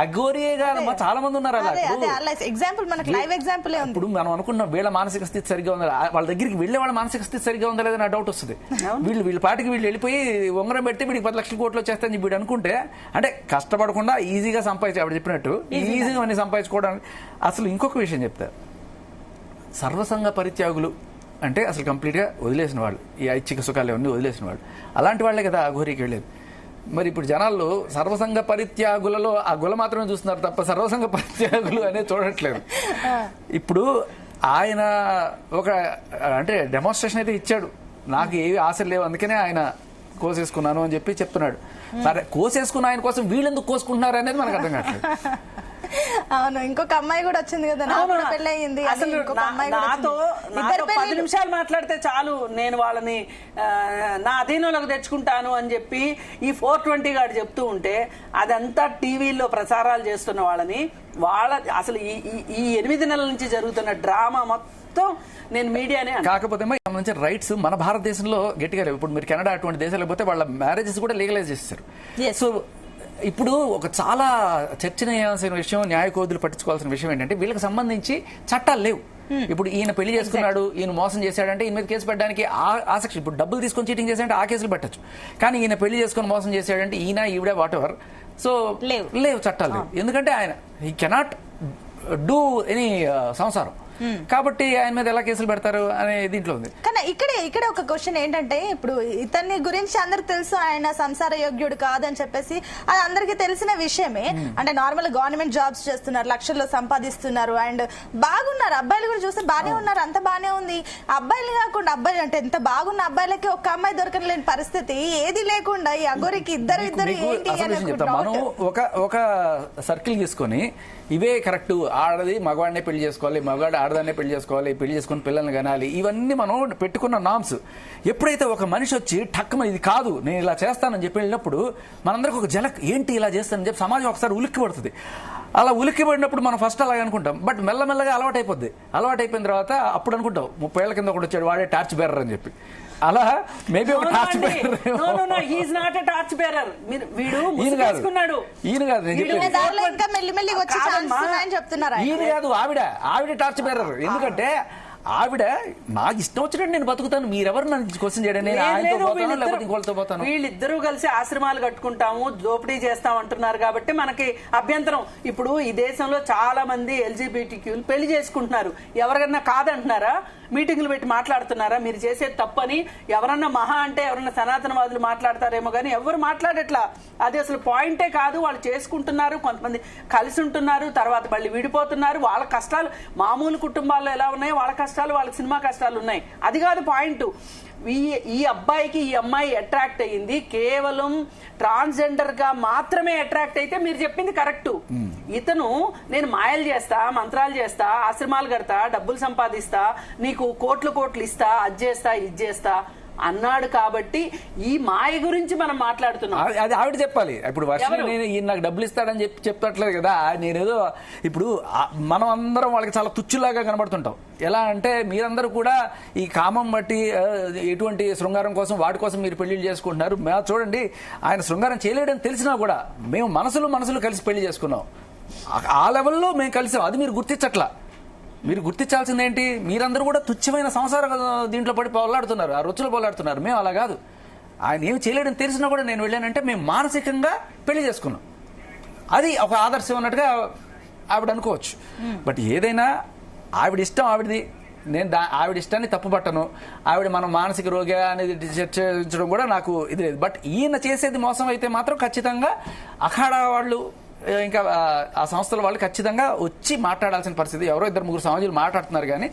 అఘోరియే కాదమ్మా, చాలా మంది ఉన్నారు అలా. ఎగ్జాంపుల్ మనకి లైవ్ ఎగ్జాంపుల్ ఇప్పుడు మనం అనుకున్నాం వీళ్ళ మానసిక స్థితి సరిగ్గా ఉందా, వాళ్ళ దగ్గరికి వెళ్ళే వాళ్ళ మానసిక స్థితి సరిగ్గా ఉందా లేదా నా డౌట్ వస్తుంది. వీళ్ళ పాటికి వీళ్ళు వెళ్ళిపోయి ఉంగరం పెడితే వీడికి 10 లక్షల కోట్లు వచ్చేస్తాయని వీడు అనుకుంటే, అంటే కష్టపడకుండా ఈజీగా సంపాదించి ఆవిడ చెప్పినట్టు ఈజీగా అన్ని సంపాదించుకోవడానికి. అసలు ఇంకొక విషయం చెప్తా, సర్వసంగ పరిత్యాగులు అంటే అసలు కంప్లీట్గా వదిలేసిన వాళ్ళు, ఈ ఐచ్ఛిక సుఖాలు అవన్నీ వదిలేసిన వాళ్ళు, అలాంటి వాళ్ళే కదా అఘోరికి వెళ్ళేది. మరి ఇప్పుడు జనాలు సర్వసంగ పరిత్యాగులలో ఆ గుల మాత్రమే చూస్తున్నారు తప్ప సర్వసంగ పరిత్యాగులు అనేది చూడట్లేదు. ఇప్పుడు ఆయన ఒక అంటే డెమోన్స్ట్రేషన్ అయితే ఇచ్చాడు, నాకు ఏవి ఆశలు లేవు అందుకనే ఆయన కోసేసుకున్నాను అని చెప్పి చెప్తున్నాడు. సరే, కోసేసుకున్న ఆయన కోసం వీళ్ళెందుకు కోసుకుంటున్నారు అనేది మనకు అర్థం కావట్లేదు. అవును, ఇంకొక అమ్మాయి కూడా వచ్చింది కదా, పెళ్లి అయ్యింది. అసలు నాతో 10 నిమిషాలు మాట్లాడితే చాలు, నేను వాళ్ళని నా అధీనంలోకి తెచ్చుకుంటాను అని చెప్పి ఈ 420 గారు చెప్తూ ఉంటే, అదంతా టీవీలో ప్రసారాలు చేస్తున్న వాళ్ళని అసలు ఈ 8 నెలల నుంచి జరుగుతున్న డ్రామా మొత్తం నేను మీడియానే. కాకపోతే సంబంధించిన రైట్స్ మన భారతదేశంలో గట్టిగా లేవు. ఇప్పుడు మీరు కెనడా అటువంటి దేశాలకు పోతే వాళ్ళ మ్యారేజెస్ కూడా లీగలైజ్ చేస్తారు. సో ఇప్పుడు ఒక చాలా చర్చనీయాల్సిన విషయం, న్యాయ కోదులు పట్టించుకోవాల్సిన విషయం ఏంటంటే, వీళ్ళకి సంబంధించి చట్టాలు లేవు. ఇప్పుడు ఈయన పెళ్లి చేసుకున్నాడు, ఈయన మోసం చేశాడంటే ఈయన మీద కేసు పెట్టడానికి ఆ సెక్షన్, ఇప్పుడు డబ్బులు తీసుకొని చీటింగ్ చేశాడంటే ఆ కేసులు పెట్టచ్చు. కానీ ఈయన పెళ్లి చేసుకుని మోసం చేశాడంటే ఈయన ఈవిడ వాట్ ఎవర్, సో లేవు చట్టాలు లేవు. ఎందుకంటే ఆయన హీ కెనాట్ డూ ఎనీ సంసారం, కాబట్టి ఆయన మీద ఎలా కేసులు పెడతారు అనే దీంట్లో ఉంది. కానీ ఇక్కడ ఒక క్వశ్చన్ ఏంటంటే, ఇప్పుడు ఇతన్ని గురించి అందరికి తెలుసు, ఆయన సంసార యోగ్యుడు కాదని చెప్పేసి అది అందరికి తెలిసిన విషయమే. అంటే నార్మల్ గవర్నమెంట్ జాబ్స్ చేస్తున్నారు, లక్షల్లో సంపాదిస్తున్నారు, అండ్ బాగున్నారు. అబ్బాయిలు కూడా చూస్తే బానే ఉన్నారు, అంత బానే ఉంది. అబ్బాయిలు కాకుండా అబ్బాయిలు అంటే ఎంత బాగున్న అబ్బాయిలకి ఒక్క అమ్మాయి దొరకలేని పరిస్థితి, ఏది లేకుండా ఈ అఘోరికి ఇద్దరు మనం ఒక సర్కిల్ తీసుకొని ఇవే కరెక్ట్, ఆడది మగవాడినే పెళ్లి చేసుకోవాలి, మగవాడు ఆడదాన్నే పెళ్లి చేసుకోవాలి, పెళ్లి చేసుకుని పిల్లల్ని కనాలి, ఇవన్నీ మనం పెట్టుకున్న నామ్స్. ఎప్పుడైతే ఒక మనిషి వచ్చి ఠక్కమ ఇది కాదు నేను ఇలా చేస్తానని చెప్పి వెళ్ళినప్పుడు మనందరికి ఒక జలక్, ఏంటి ఇలా చేస్తానని చెప్పి సమాజం ఒకసారి ఉలిక్కి పడుతుంది. అలా ఉలిక్కి పడినప్పుడు మనం ఫస్ట్ అలాగే అనుకుంటాం, బట్ మెల్లమెల్లగా అలవాటైపోద్ది. అలవాటైపోయిన తర్వాత అప్పుడు అనుకుంటాం 30 ఏళ్ల కింద ఒకటి వచ్చాడు వాడే టార్చ్ బేరర్ అని చెప్పి. అలా మేబీ ఒక టార్చ్ బేరర్, ఈయన కాదు ఆవిడ టార్చ్ బేరర్. ఎందుకంటే ఆవిడ నాకు ఇష్టం వచ్చినట్టు నేను బతుకుతాను, మీరెవరు నన్ను క్వశ్చన్ చేయడం, పోతాను. వీళ్ళిద్దరూ కలిసి ఆశ్రమాలు కట్టుకుంటాము, దోపిడీ చేస్తాం అంటున్నారు కాబట్టి మనకి అభ్యంతరం. ఇప్పుడు ఈ దేశంలో చాలా మంది ఎల్జీబీటీక్యూలు పెళ్లి చేసుకుంటున్నారు, ఎవరికన్నా కాదంటున్నారా? మీటింగ్లు పెట్టి మాట్లాడుతున్నారా మీరు చేసేది తప్పని? ఎవరన్నా మహా అంటే ఎవరన్నా సనాతనవాదులు మాట్లాడతారేమో కానీ ఎవరు మాట్లాడట్లా. అది అసలు పాయింటే కాదు. వాళ్ళు చేసుకుంటున్నారు, కొంతమంది కలిసి ఉంటున్నారు, తర్వాత మళ్ళీ విడిపోతున్నారు. వాళ్ళ కష్టాలు మామూలు కుటుంబాల్లో ఎలా ఉన్నాయో వాళ్ళ కష్టాలు, వాళ్ళకి సినిమా కష్టాలు ఉన్నాయి. అది కాదు పాయింట్. ఈ అబ్బాయికి ఈ అమ్మాయి అట్రాక్ట్ అయ్యింది కేవలం ట్రాన్స్జెండర్ గా మాత్రమే అట్రాక్ట్ అయితే మీరు చెప్పింది కరెక్ట్. ఇతను నేను మాయలు చేస్తా, మంత్రాలు చేస్తా, ఆశ్రమాలు కడతా, డబ్బులు సంపాదిస్తా, నీకు కోట్లు ఇస్తా, అది చేస్తా ఇది చేస్తా అన్నాడు. కాబట్టి ఈ మాయ గురించి మనం మాట్లాడుతున్నాం. అది ఆవిడ చెప్పాలి. ఇప్పుడు వర్షం నేను ఈయన నాకు డబ్బులు ఇస్తాడని చెప్పట్లేదు కదా. నేనేదో ఇప్పుడు మనం అందరం వాళ్ళకి చాలా తుచ్చులాగా కనబడుతుంటాం. ఎలా అంటే మీరందరూ కూడా ఈ కామం బట్టి ఎటువంటి శృంగారం కోసం వాటి కోసం మీరు పెళ్లిళ్ళు చేసుకుంటున్నారు. చూడండి, ఆయన శృంగారం చేయలేడని తెలిసినా కూడా మేము మనసులు కలిసి పెళ్లి చేసుకున్నాం. ఆ లెవెల్లో మేము కలిసాం. అది మీరు గుర్తించట్లా. మీరు గుర్తించాల్సింది ఏంటి? మీరందరూ కూడా తుచ్చమైన సంసార దీంట్లో పడి పోలాడుతున్నారు, ఆ రొచ్చులు పోలాడుతున్నారు. మేము అలా కాదు. ఆయన ఏమి చేయలేడని తెలిసినా కూడా నేను వెళ్ళానంటే మేము మానసికంగా పెళ్లి చేసుకున్నాం. అది ఒక ఆదర్శం అన్నట్టుగా ఆవిడ అనుకోవచ్చు. బట్ ఏదైనా ఆవిడ ఇష్టం ఆవిడది. నేను ఆవిడ ఇష్టాన్ని తప్పుపట్టను. ఆవిడ మనం మానసిక రోగి అనేది చర్చించడం కూడా నాకు ఇది లేదు. బట్ ఈయన చేసేది మోసం అయితే మాత్రం ఖచ్చితంగా అఖాడా వాళ్ళు ఇంకా ఆ సంస్థల వాళ్ళు ఖచ్చితంగా వచ్చి మాట్లాడాల్సిన పరిస్థితి. ఎవరో 2-3 సమాజాలు మాట్లాడుతున్నారు కానీ